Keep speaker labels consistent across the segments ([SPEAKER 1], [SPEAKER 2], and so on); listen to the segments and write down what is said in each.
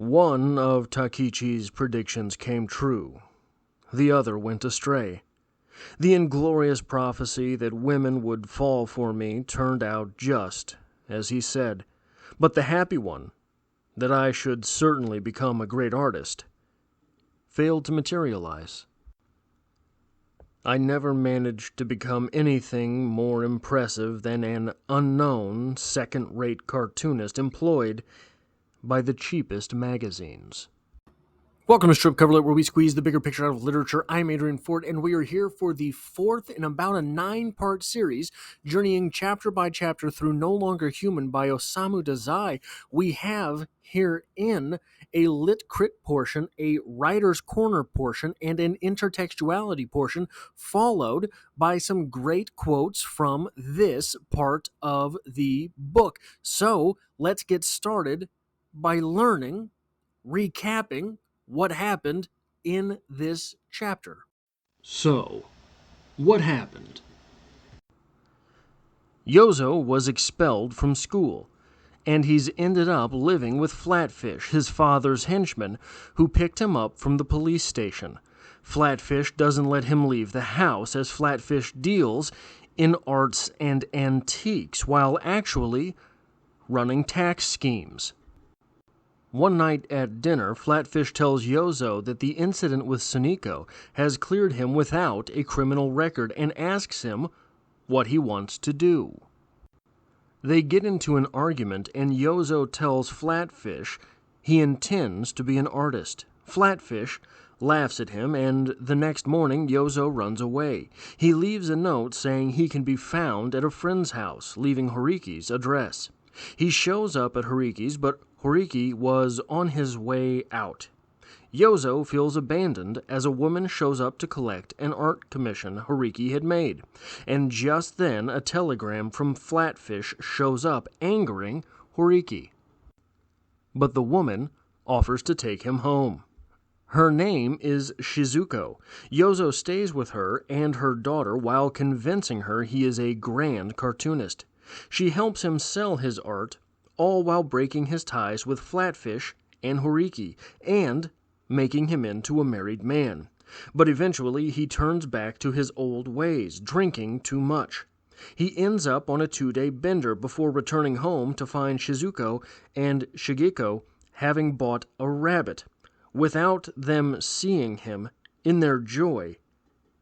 [SPEAKER 1] One of Takichi's predictions came true. The other went astray. The inglorious prophecy that women would fall for me turned out just as he said, but the happy one, that I should certainly become a great artist, failed to materialize. I never managed to become anything more impressive than an unknown, second-rate cartoonist employed by the cheapest magazines. Welcome to Strip Coverlet, where we squeeze the bigger picture out of literature. I'm Adrian Ford, and we are here for the fourth in about a 9-part series, journeying chapter by chapter through No Longer Human by Osamu Dazai. We have herein a lit crit portion, a writer's corner portion, and an intertextuality portion, followed by some great quotes from this part of the book. So let's get started by learning, recapping, what happened in this chapter. So, what happened? Yozo was expelled from school, and he's ended up living with Flatfish, his father's henchman, who picked him up from the police station. Flatfish doesn't let him leave the house, as Flatfish deals in arts and antiques, while actually running tax schemes. One night at dinner, Flatfish tells Yozo that the incident with Suniko has cleared him without a criminal record and asks him what he wants to do. They get into an argument, and Yozo tells Flatfish he intends to be an artist. Flatfish laughs at him, and the next morning Yozo runs away. He leaves a note saying he can be found at a friend's house, leaving Horiki's address. He shows up at Horiki's, but Horiki was on his way out. Yozo feels abandoned as a woman shows up to collect an art commission Horiki had made, and just then a telegram from Flatfish shows up, angering Horiki. But the woman offers to take him home. Her name is Shizuko. Yozo stays with her and her daughter while convincing her he is a grand cartoonist. She helps him sell his art, all while breaking his ties with Flatfish and Horiki, and making him into a married man. But eventually he turns back to his old ways, drinking too much. He ends up on a 2-day bender before returning home to find Shizuko and Shigeko having bought a rabbit. Without them seeing him, in their joy,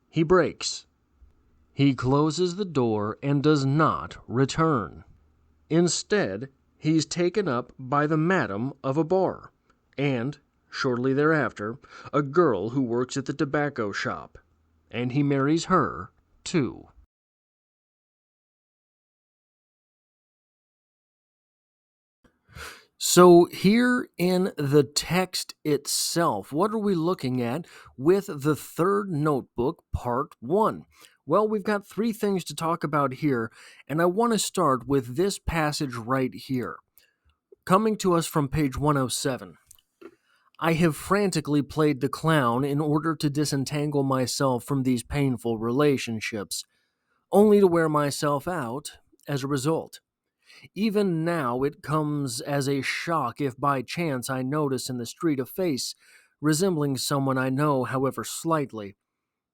[SPEAKER 1] he breaks. He closes the door and does not return. Instead, he's taken up by the madam of a bar, and, shortly thereafter, a girl who works at the tobacco shop, and he marries her, too. So here in the text itself, what are we looking at with the third notebook, part 1? Well, we've got 3 things to talk about here, and I want to start with this passage right here. Coming to us from page 107. I have frantically played the clown in order to disentangle myself from these painful relationships, only to wear myself out as a result. Even now, it comes as a shock if by chance I notice in the street a face resembling someone I know, however slightly,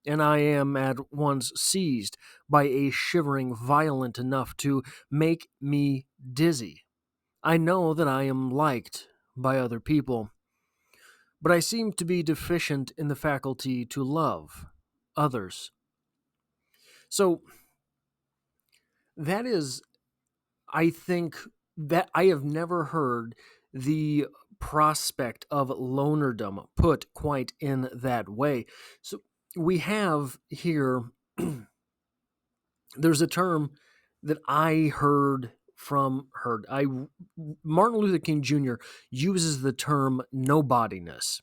[SPEAKER 1] and I am at once seized by a shivering violent enough to make me dizzy. I know that I am liked by other people, but I seem to be deficient in the faculty to love others. So, that is, I think, that I have never heard the prospect of lonerdom put quite in that way. So, we have here, there's a term that I Martin Luther King Jr. uses the term nobodiness,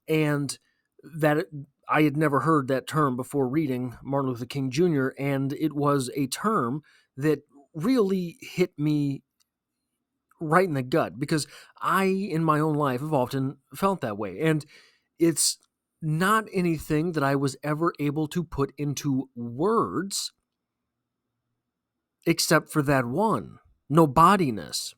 [SPEAKER 1] and that I had never heard that term before reading Martin Luther King Jr., and it was a term that really hit me right in the gut, because I, in my own life, have often felt that way, and it's not anything that I was ever able to put into words, except for that one, nobodiness.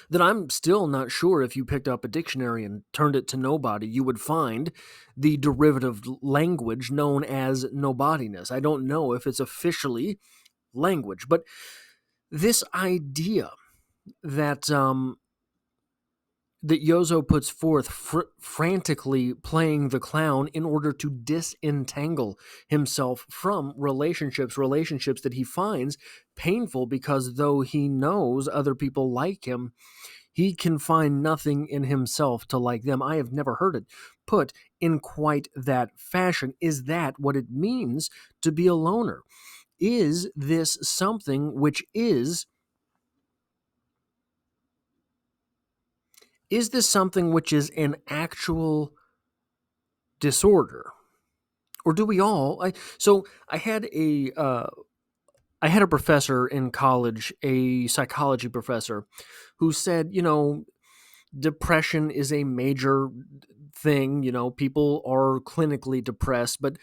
[SPEAKER 1] that I'm still not sure if you picked up a dictionary and turned it to nobody, you would find the derivative language known as nobodiness. I don't know if it's officially language, but this idea that that Yozo puts forth, frantically playing the clown in order to disentangle himself from relationships that he finds painful, because though he knows other people like him, he can find nothing in himself to like them. I have never heard it put in quite that fashion. Is that what it means to be a loner? Is this something which is this something which is an actual disorder? Or do we all? I had a professor in college, a psychology professor, who said, depression is a major thing. People are clinically depressed, but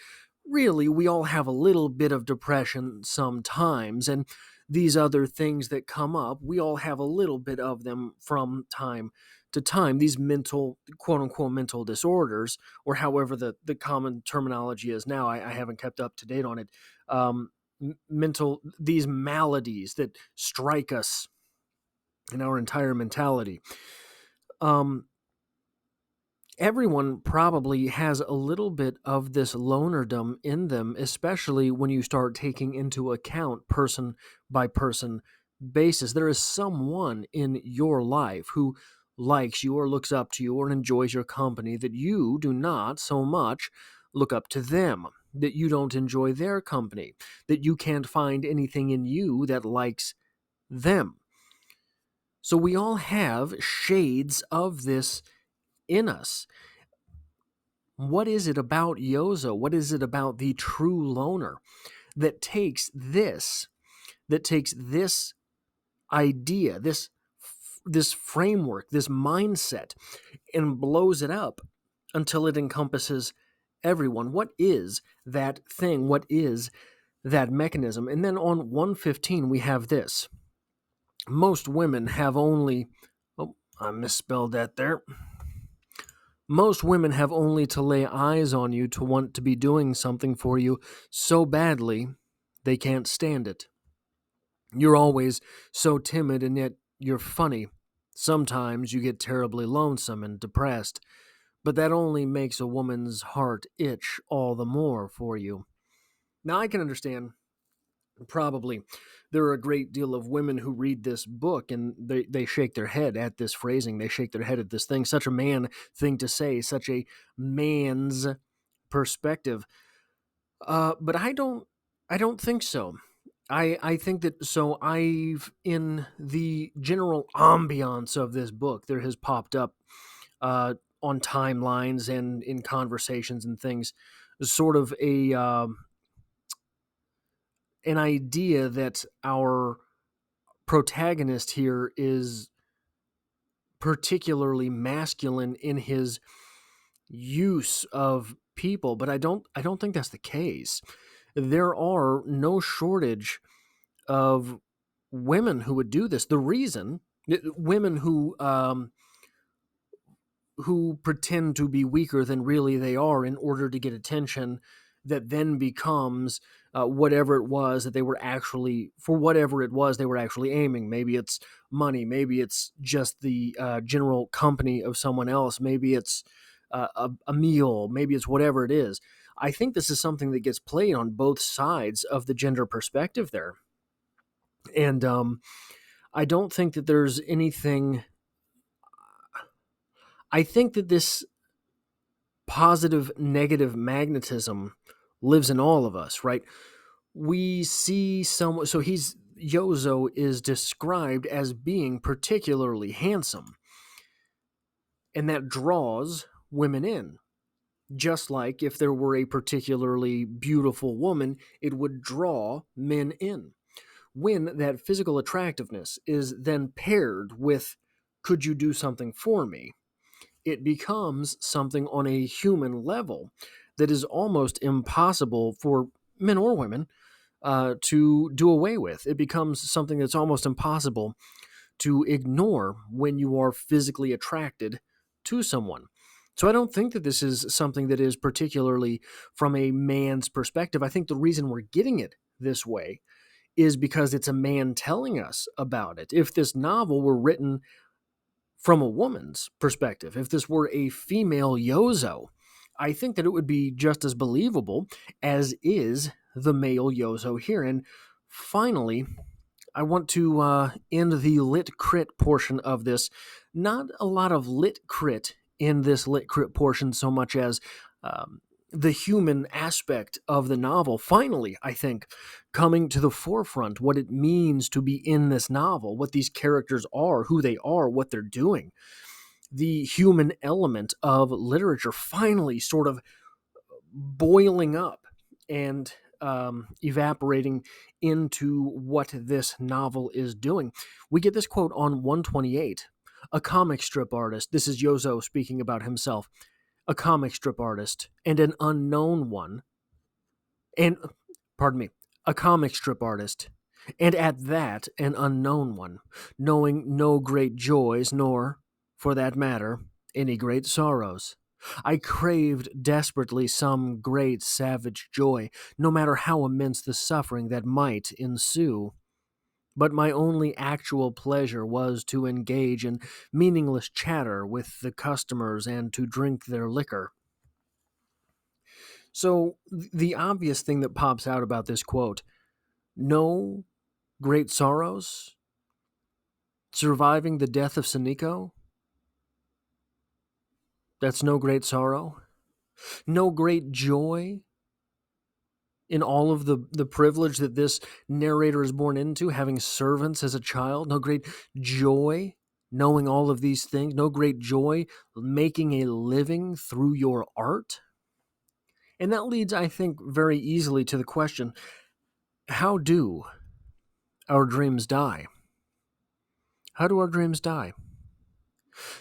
[SPEAKER 1] really, we all have a little bit of depression sometimes. And these other things that come up, we all have a little bit of them from time to time. These mental, quote unquote, mental disorders, or however the common terminology is now, I haven't kept up to date on it. These maladies that strike us in our entire mentality. Everyone probably has a little bit of this lonerdom in them, especially when you start taking into account person by person basis. There is someone in your life who likes you or looks up to you or enjoys your company that you do not so much look up to them, that you don't enjoy their company, that you can't find anything in you that likes them. So we all have shades of this in us. What is it about Yozo? What is it about the true loner that takes this idea, this framework, this mindset, and blows it up until it encompasses everyone? What is that thing? What is that mechanism? And then on 115, we have this. Most women have only... Oh, I misspelled that there. Most women have only to lay eyes on you to want to be doing something for you so badly they can't stand it. You're always so timid, and yet you're funny. Sometimes you get terribly lonesome and depressed, but that only makes a woman's heart itch all the more for you. Now, I can understand, probably, there are a great deal of women who read this book and they shake their head at this phrasing. They shake their head at this thing. Such a man thing to say, such a man's perspective. But I don't think so. I think that, so I've, in the general ambiance of this book, there has popped up on timelines and in conversations and things, sort of an idea that our protagonist here is particularly masculine in his use of people, but I don't think that's the case. There are no shortage of women who would do this. The reason women who pretend to be weaker than really they are in order to get attention, that then becomes whatever it was that they were actually, for whatever it was they were actually aiming. Maybe it's money, maybe it's just the general company of someone else, maybe it's a meal, maybe it's whatever it is. I think this is something that gets played on both sides of the gender perspective there. And I don't think that there's anything... I think that this positive negative magnetism lives in all of us, right? We see someone, so Yozo is described as being particularly handsome, and that draws women in. Just like if there were a particularly beautiful woman, it would draw men in. When that physical attractiveness is then paired with, could you do something for me? It becomes something on a human level that is almost impossible for men or women to do away with. It becomes something that's almost impossible to ignore when you are physically attracted to someone. So I don't think that this is something that is particularly from a man's perspective. I think the reason we're getting it this way is because it's a man telling us about it. If this novel were written from a woman's perspective, if this were a female Yozo, I think that it would be just as believable as is the male Yozo here. And finally, I want to end the lit crit portion of this. Not a lot of lit crit in this lit crit portion so much as the human aspect of the novel finally, I think, coming to the forefront, what it means to be in this novel, what these characters are, who they are, what they're doing. The human element of literature finally sort of boiling up and evaporating into what this novel is doing. We get this quote on 128. A comic strip artist, this is Yozo speaking about himself, a comic strip artist and an unknown one, and, pardon me, a comic strip artist, and at that an unknown one, knowing no great joys, nor, for that matter, any great sorrows. I craved desperately some great savage joy, no matter how immense the suffering that might ensue. But my only actual pleasure was to engage in meaningless chatter with the customers and to drink their liquor. So, the obvious thing that pops out about this quote, no great sorrows, surviving the death of Seniko, that's no great sorrow. No great joy in all of the privilege that this narrator is born into, having servants as a child. No great joy knowing all of these things. No great joy making a living through your art. And that leads, I think, very easily to the question, how do our dreams die? How do our dreams die?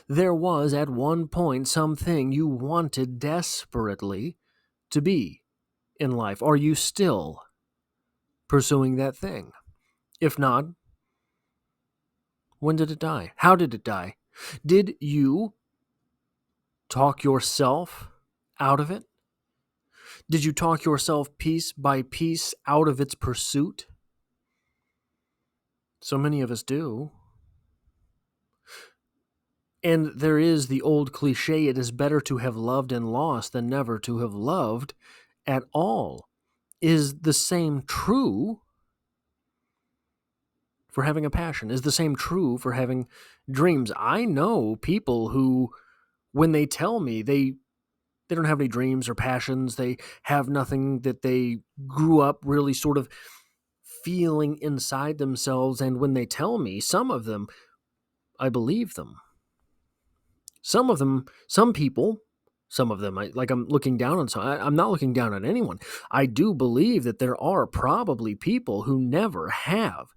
[SPEAKER 1] There was at one point something you wanted desperately to be in life. Are you still pursuing that thing? If not, when did it die? How did it die? Did you talk yourself out of it? Did you talk yourself piece by piece out of its pursuit? So many of us do. And there is the old cliche, it is better to have loved and lost than never to have loved at all. Is the same true for having a passion? Is the same true for having dreams? I know people who, when they tell me they don't have any dreams or passions, they have nothing that they grew up really sort of feeling inside themselves, and when they tell me, some of them, I believe them. Some of them, some people, some of them, I'm looking down on some. I'm not looking down on anyone. I do believe that there are probably people who never have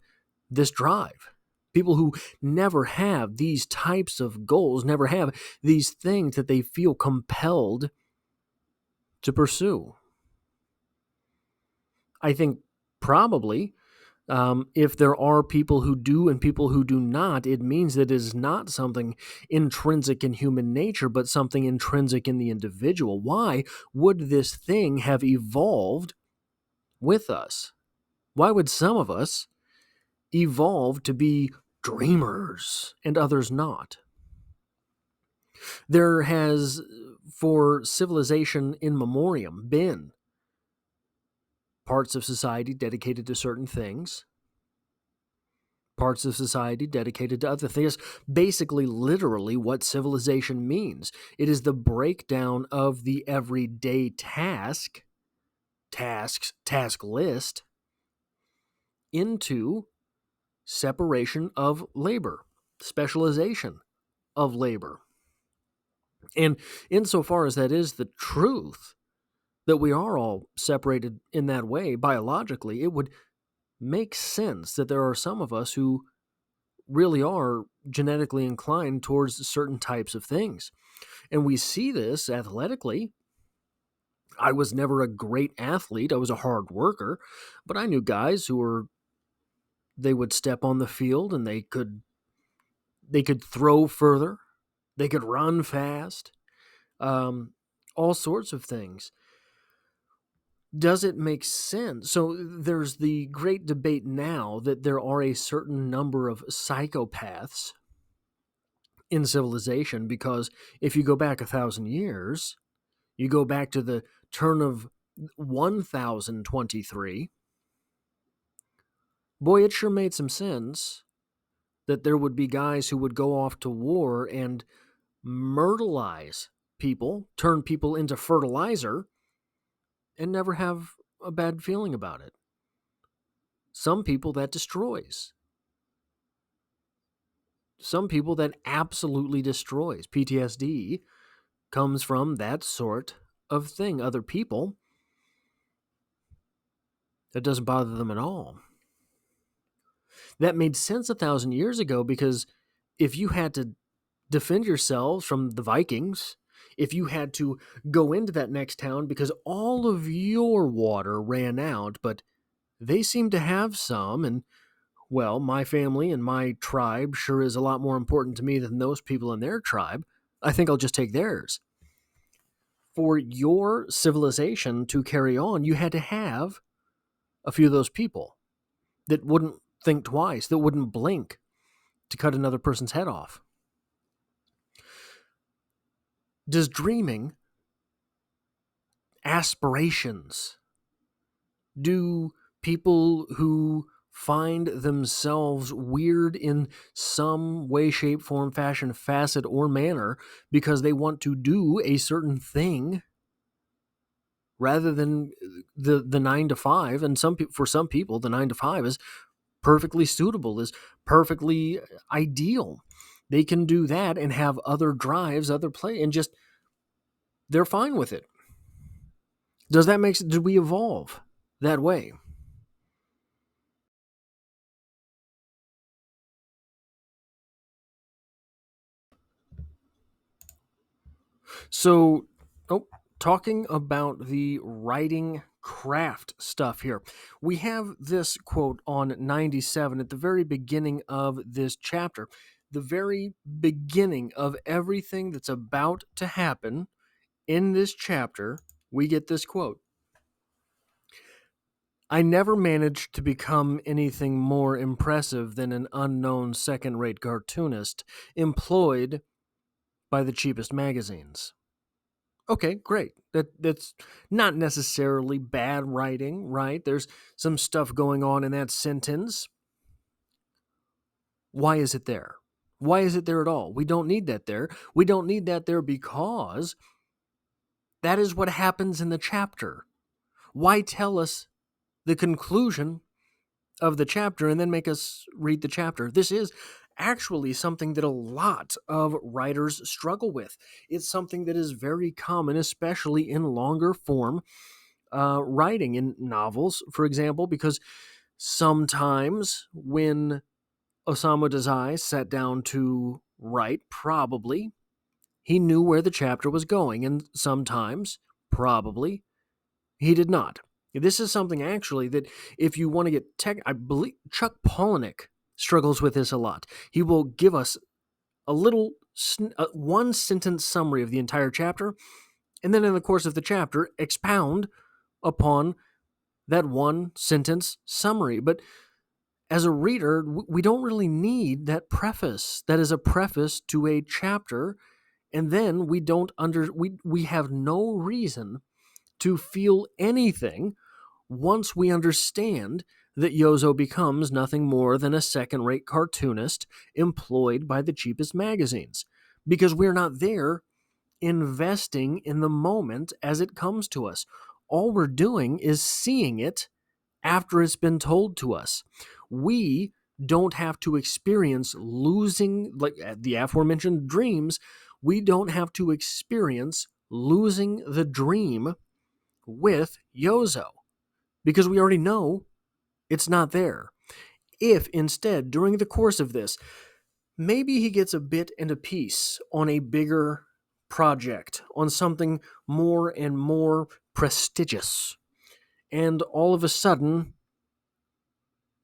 [SPEAKER 1] this drive. People who never have these types of goals, never have these things that they feel compelled to pursue. I think probably if there are people who do and people who do not, it means that it is not something intrinsic in human nature, but something intrinsic in the individual. Why would this thing have evolved with us? Why would some of us evolve to be dreamers and others not? There has, for civilization in memoriam, been parts of society dedicated to certain things, parts of society dedicated to other things. Basically, literally, what civilization means. It is the breakdown of the everyday task list into separation of labor, specialization of labor. And insofar as that is the truth, that we are all separated in that way biologically, it would make sense that there are some of us who really are genetically inclined towards certain types of things. And we see this athletically. I was never a great athlete. I was a hard worker, but I knew guys who they would step on the field and they could They could throw further. They could run fast. All sorts of things. Does it make sense? So there's the great debate now that there are a certain number of psychopaths in civilization, because if you go back 1,000 years, you go back to the turn of 1023, boy, it sure made some sense that there would be guys who would go off to war and myrtleize people, turn people into fertilizer, and never have a bad feeling about it. Some people that destroys. Some people that absolutely destroys. PTSD comes from that sort of thing. Other people, that doesn't bother them at all. That made sense 1,000 years ago, because if you had to defend yourselves from the Vikings, if you had to go into that next town because all of your water ran out, but they seem to have some, and well, my family and my tribe sure is a lot more important to me than those people in their tribe, I think I'll just take theirs. For your civilization to carry on, you had to have a few of those people that wouldn't think twice, that wouldn't blink to cut another person's head off. Does dreaming, aspirations, do people who find themselves weird in some way, shape, form, fashion, facet, or manner because they want to do a certain thing rather than the 9 to 5, and for some people the 9 to 5 is perfectly suitable, is perfectly ideal. They can do that and have other drives, other play, and just they're fine with it. Does that make sense? Did we evolve that way? So, talking about the writing craft stuff here, we have this quote on 97 at the very beginning of this chapter. The very beginning of everything that's about to happen in this chapter, we get this quote. I never managed to become anything more impressive than an unknown second-rate cartoonist employed by the cheapest magazines. Okay, great. That's not necessarily bad writing, right? There's some stuff going on in that sentence. Why is it there? Why is it there at all? We don't need that there. We don't need that there because that is what happens in the chapter. Why tell us the conclusion of the chapter and then make us read the chapter? This is actually something that a lot of writers struggle with. It's something that is very common, especially in longer form writing, in novels, for example, because sometimes when Osamu Dazai sat down to write, probably he knew where the chapter was going, and sometimes, probably, he did not. This is something actually that if you want to get tech, I believe Chuck Palahniuk struggles with this a lot. He will give us a little one sentence summary of the entire chapter, and then in the course of the chapter expound upon that one sentence summary. But as a reader, we don't really need that preface. That is a preface to a chapter, and then we have no reason to feel anything once we understand that Yozo becomes nothing more than a second-rate cartoonist employed by the cheapest magazines, because we're not there investing in the moment as it comes to us. All we're doing is seeing it after it's been told to us. We don't have to experience losing, like the aforementioned dreams, we don't have to experience losing the dream with Yozo, because we already know it's not there. If instead, during the course of this, maybe he gets a bit and a piece on a bigger project, on something more and more prestigious, and all of a sudden,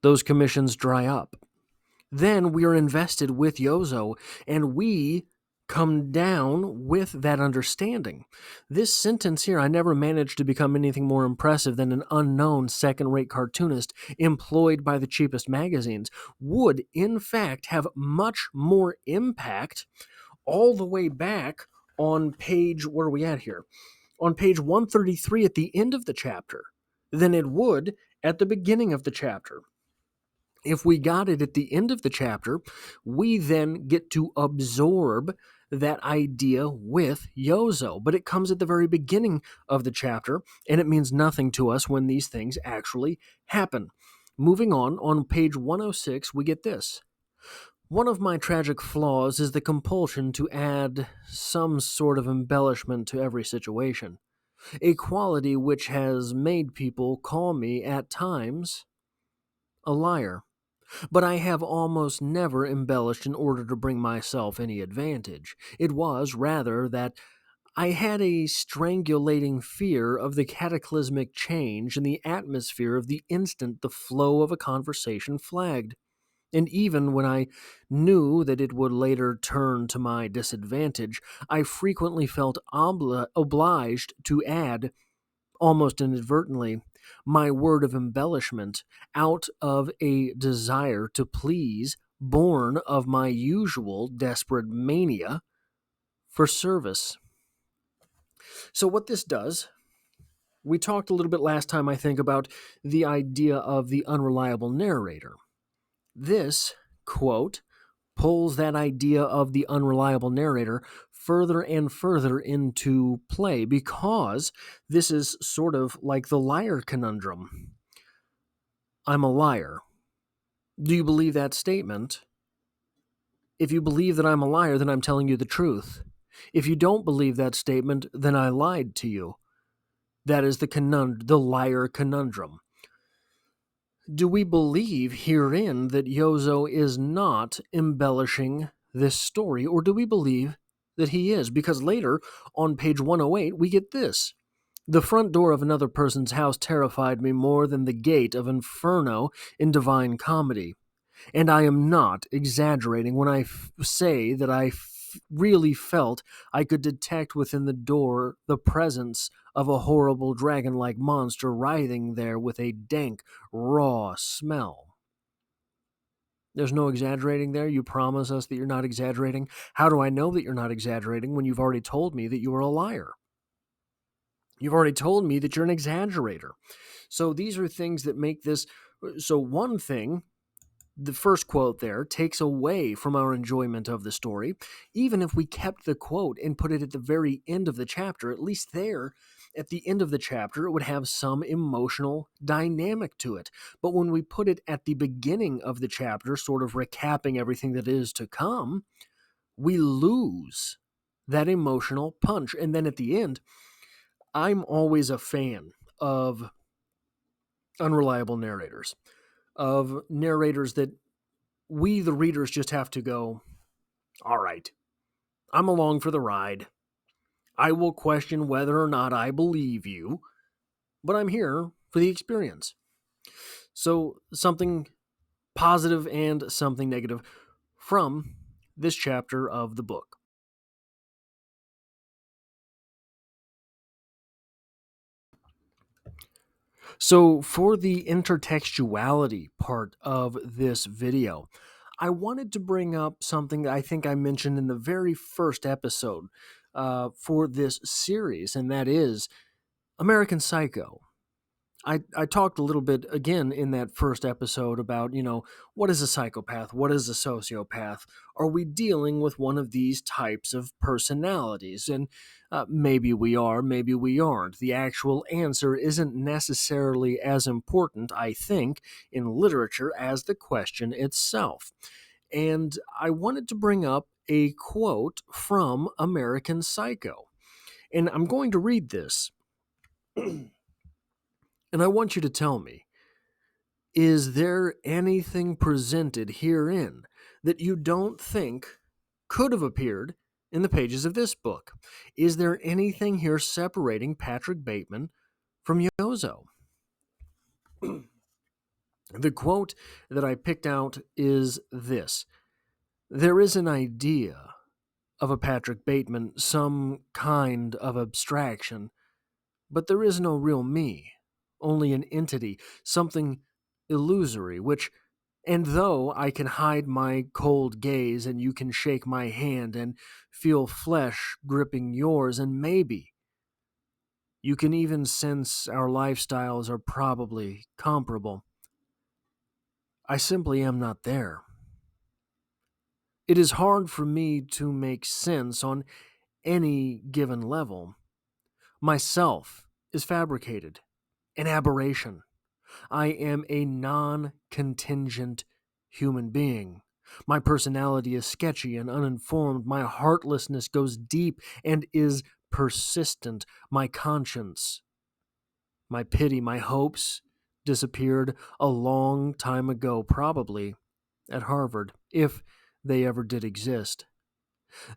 [SPEAKER 1] those commissions dry up. then we are invested with Yozo, and we come down with that understanding. This sentence here, I never managed to become anything more impressive than an unknown second-rate cartoonist employed by the cheapest magazines, would in fact have much more impact all the way back on page, where are we at here? On page 133 at the end of the chapter than it would at the beginning of the chapter. If we got it at the end of the chapter, we then get to absorb that idea with Yozo. But it comes at the very beginning of the chapter, and it means nothing to us when these things actually happen. Moving on page 106, we get this. One of my tragic flaws is the compulsion to add some sort of embellishment to every situation, a quality which has made people call me at times a liar. But I have almost never embellished in order to bring myself any advantage. It was, rather, that I had a strangulating fear of the cataclysmic change in the atmosphere of the instant the flow of a conversation flagged. And even when I knew that it would later turn to my disadvantage, I frequently felt obliged to add, almost inadvertently, my word of embellishment out of a desire to please, born of my usual desperate mania for service. So, what this does, we talked a little bit last time, I think, about the idea of the unreliable narrator. This quote pulls that idea of the unreliable narrator further and further into play, because this is sort of like the liar conundrum. I'm a liar. Do you believe that statement? If you believe that I'm a liar, then I'm telling you the truth. If you don't believe that statement, then I lied to you. That is the liar conundrum. Do we believe herein that Yozo is not embellishing this story, or do we believe that he is? Because later, on page 108, we get this. The front door of another person's house terrified me more than the gate of Inferno in Divine Comedy. And I am not exaggerating when I say that I really felt I could detect within the door the presence of a horrible dragon-like monster writhing there with a dank, raw smell. There's no exaggerating there? You promise us that you're not exaggerating? How do I know that you're not exaggerating when you've already told me that you are a liar? You've already told me that you're an exaggerator. So these are things that make this... So one thing, the first quote there, takes away from our enjoyment of the story. Even if we kept the quote and put it at the very end of the chapter, at least there, at the end of the chapter, it would have some emotional dynamic to it. But when we put it at the beginning of the chapter, sort of recapping everything that is to come, we lose that emotional punch. And then at the end, I'm always a fan of unreliable narrators, of narrators that we, the readers, just have to go, all right, I'm along for the ride. I will question whether or not I believe you, but I'm here for the experience. So something positive and something negative from this chapter of the book. So for the intertextuality part of this video, I wanted to bring up something that I think I mentioned in the very first episode for this series, and that is American Psycho. I talked a little bit again in that first episode about, what is a psychopath? What is a sociopath? Are we dealing with one of these types of personalities? And maybe we are, maybe we aren't. The actual answer isn't necessarily as important, I think, in literature as the question itself. And I wanted to bring up a quote from American Psycho. And I'm going to read this. And I want you to tell me, is there anything presented herein that you don't think could have appeared in the pages of this book? Is there anything here separating Patrick Bateman from Yozo? The quote that I picked out is this: "There is an idea of a Patrick Bateman, some kind of abstraction, but there is no real me, only an entity, something illusory, which, and though I can hide my cold gaze and you can shake my hand and feel flesh gripping yours, and maybe you can even sense our lifestyles are probably comparable, I simply am not there. It is hard for me to make sense on any given level. Myself is fabricated, an aberration. I am a non contingent human being. My personality is sketchy and uninformed. My heartlessness goes deep and is persistent. My conscience, my pity, my hopes disappeared a long time ago, probably at Harvard, if they ever did exist.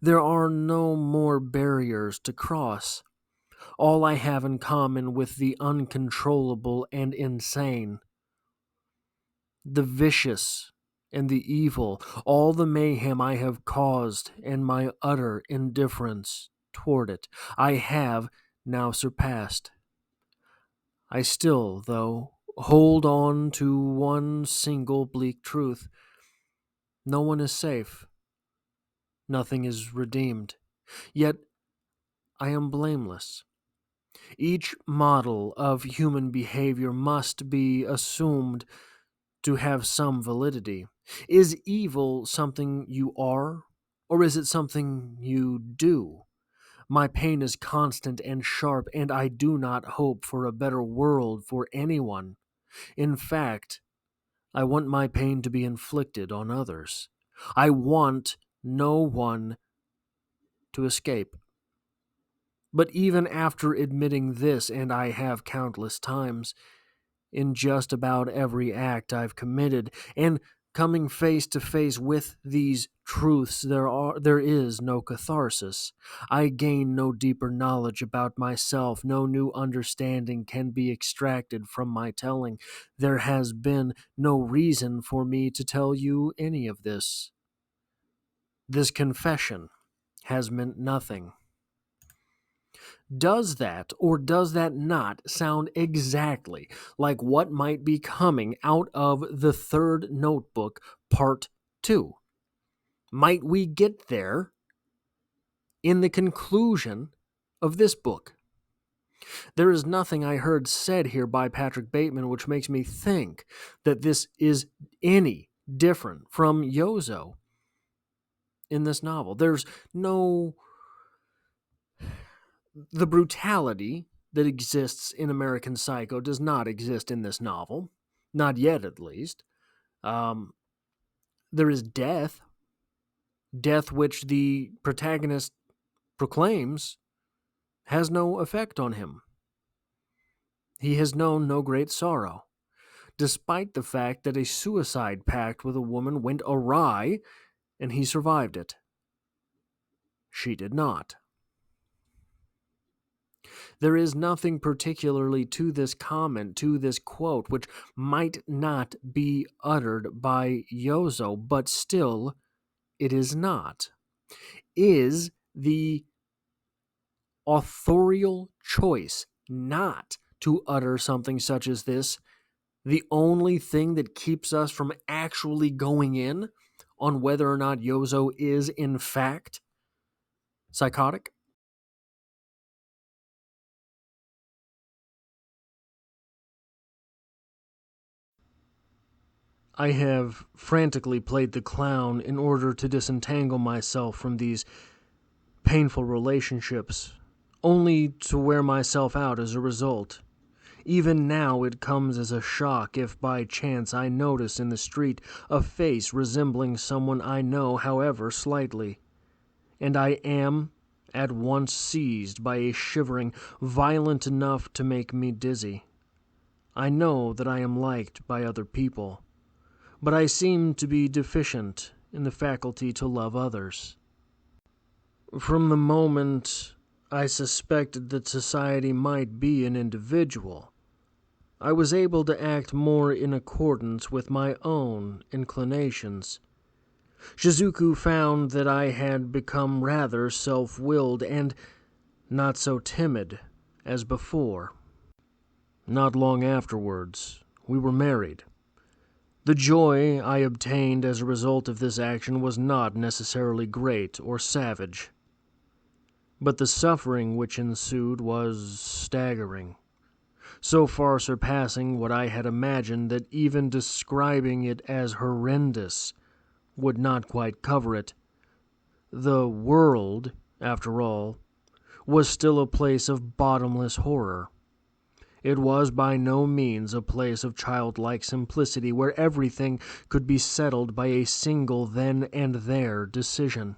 [SPEAKER 1] There are no more barriers to cross. All I have in common with the uncontrollable and insane, the vicious and the evil, all the mayhem I have caused, and my utter indifference toward it, I have now surpassed. I still, though, hold on to one single bleak truth. No one is safe. Nothing is redeemed. Yet I am blameless. Each model of human behavior must be assumed to have some validity. Is evil something you are, or is it something you do? My pain is constant and sharp, and I do not hope for a better world for anyone. In fact, I want my pain to be inflicted on others. I want no one to escape. But even after admitting this, and I have countless times, in just about every act I've committed, and coming face to face with these truths, there is no catharsis. I gain no deeper knowledge about myself. No new understanding can be extracted from my telling. There has been no reason for me to tell you any of this. This confession has meant nothing. Does that or does that not sound exactly like what might be coming out of the third notebook, part 2? Might we get there in the conclusion of this book? There is nothing I heard said here by Patrick Bateman which makes me think that this is any different from Yozo in this novel. There's no... The brutality that exists in American Psycho does not exist in this novel. Not yet, at least. There is death. Death which the protagonist proclaims has no effect on him. He has known no great sorrow, despite the fact that a suicide pact with a woman went awry and he survived it. She did not. There is nothing particularly to this comment, to this quote, which might not be uttered by Yozo, but still it is not. Is the authorial choice not to utter something such as this the only thing that keeps us from actually going in on whether or not Yozo is, in fact, psychotic? I have frantically played the clown in order to disentangle myself from these painful relationships, only to wear myself out as a result. Even now it comes as a shock if by chance I notice in the street a face resembling someone I know, however slightly, and I am at once seized by a shivering violent enough to make me dizzy. I know that I am liked by other people, but I seem to be deficient in the faculty to love others. From the moment I suspected that society might be an individual, I was able to act more in accordance with my own inclinations. Shizuku found that I had become rather self-willed and not so timid as before. Not long afterwards, we were married. The joy I obtained as a result of this action was not necessarily great or savage, but the suffering which ensued was staggering, so far surpassing what I had imagined that even describing it as horrendous would not quite cover it. The world, after all, was still a place of bottomless horror. It was by no means a place of childlike simplicity where everything could be settled by a single then and there decision.